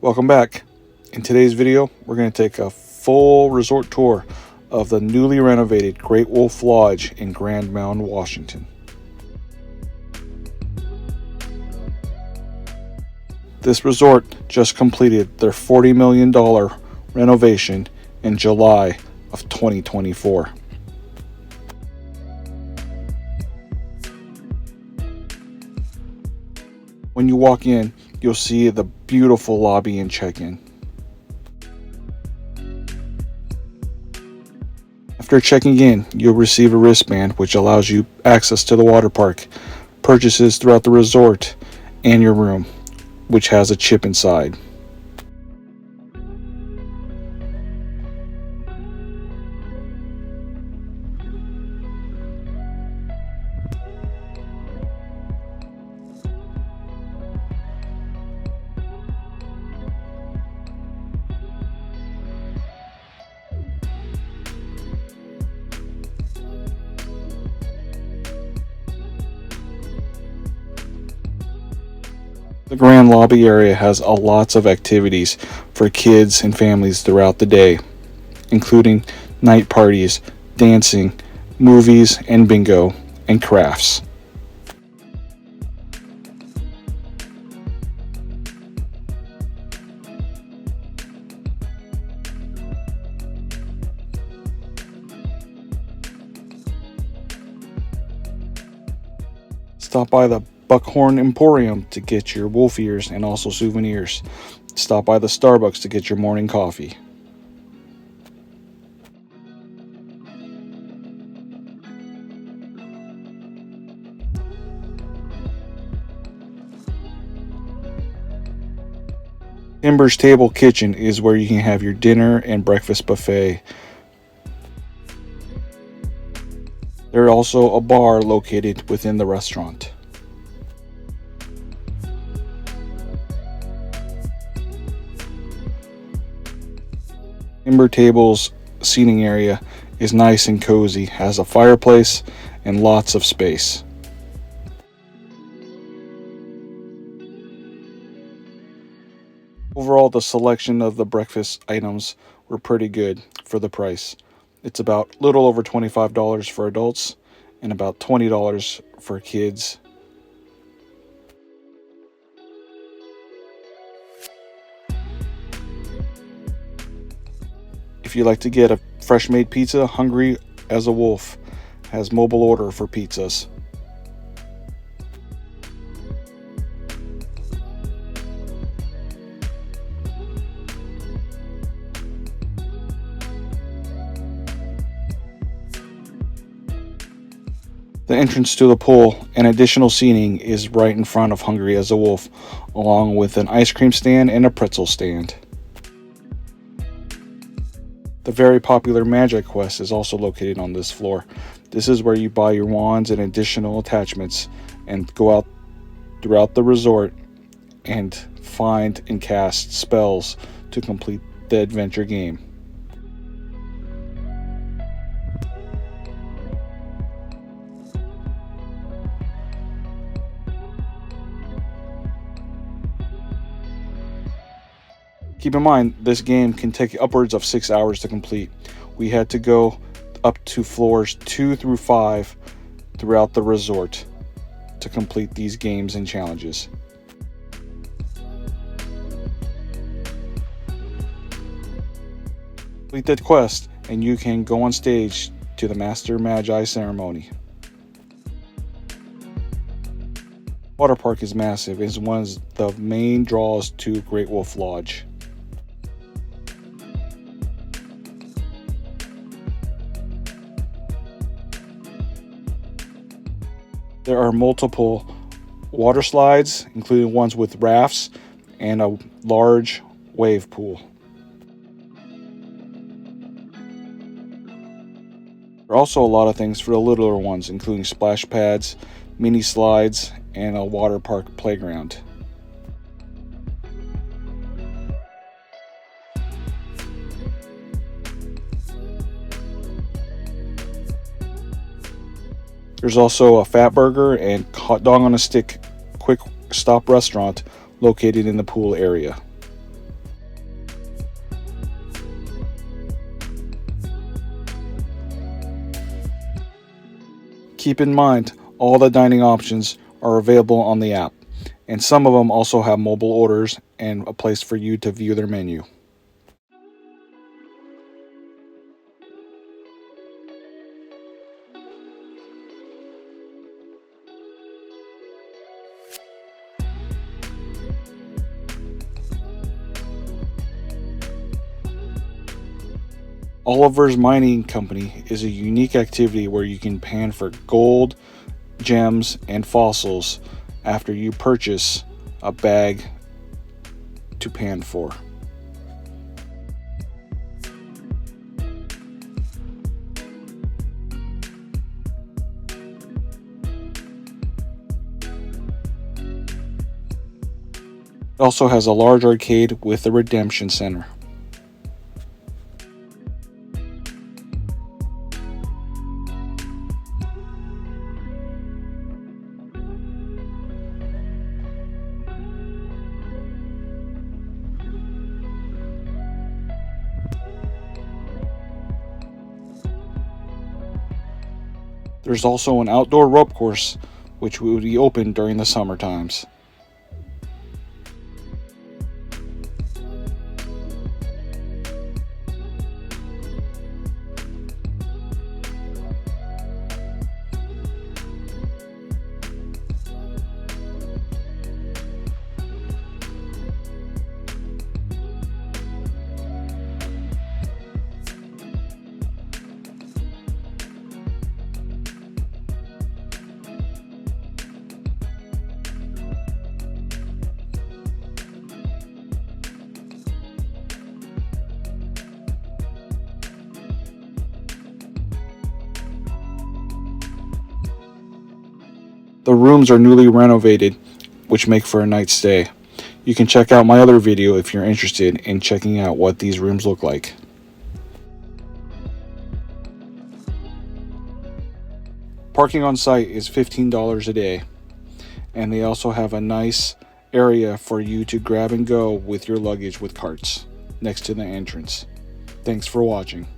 Welcome back. In today's video, we're going to take a full resort tour of the newly renovated Great Wolf Lodge in Ground Mound, Washington. This resort just completed their $40 million renovation in July of 2024. When you walk in, you'll see the beautiful lobby and check-in. After checking in, you'll receive a wristband which allows you access to the water park, purchases throughout the resort, and your room, which has a chip inside. The grand lobby area has lots of activities for kids and families throughout the day, including night parties, dancing, movies, and bingo, and crafts. Stop by the Buckhorn Emporium to get your wolf ears and also souvenirs. Stop by the Starbucks to get your morning coffee. Timber's Table Kitchen is where you can have your dinner and breakfast buffet. There's also a bar located within the restaurant. Timber Table's seating area is nice and cozy, has a fireplace and lots of space. Overall, the selection of the breakfast items were pretty good for the price. It's about a little over $25 for adults and about $20 for kids. If you like to get a fresh made pizza, Hungry as a Wolf has mobile order for pizzas. The entrance to the pool and additional seating is right in front of Hungry as a Wolf, along with an ice cream stand and a pretzel stand. The very popular MagicQuest is also located on this floor. This is where you buy your wands and additional attachments and go out throughout the resort and find and cast spells to complete the adventure game. Keep in mind, this game can take upwards of 6 hours to complete. We had to go up to floors 2 through 5 throughout the resort to complete these games and challenges. Complete that quest and you can go on stage to the Master Magi ceremony. Water park is massive and is one of the main draws to Great Wolf Lodge. There are multiple water slides, including ones with rafts and a large wave pool. There are also a lot of things for the littler ones, including splash pads, mini slides, and a water park playground. There's also a Fat Burger and hot dog on a stick quick stop restaurant located in the pool area. Keep in mind, all the dining options are available on the app, and some of them also have mobile orders and a place for you to view their menu. Oliver's Mining Company is a unique activity where you can pan for gold, gems, and fossils after you purchase a bag to pan for. It also has a large arcade with a redemption center. There's also an outdoor rope course, which will be open during the summer times. The rooms are newly renovated, which make for a nice stay. You can check out my other video if you're interested in checking out what these rooms look like. Parking on site is $15 a day, and they also have a nice area for you to grab and go with your luggage with carts next to the entrance. Thanks for watching.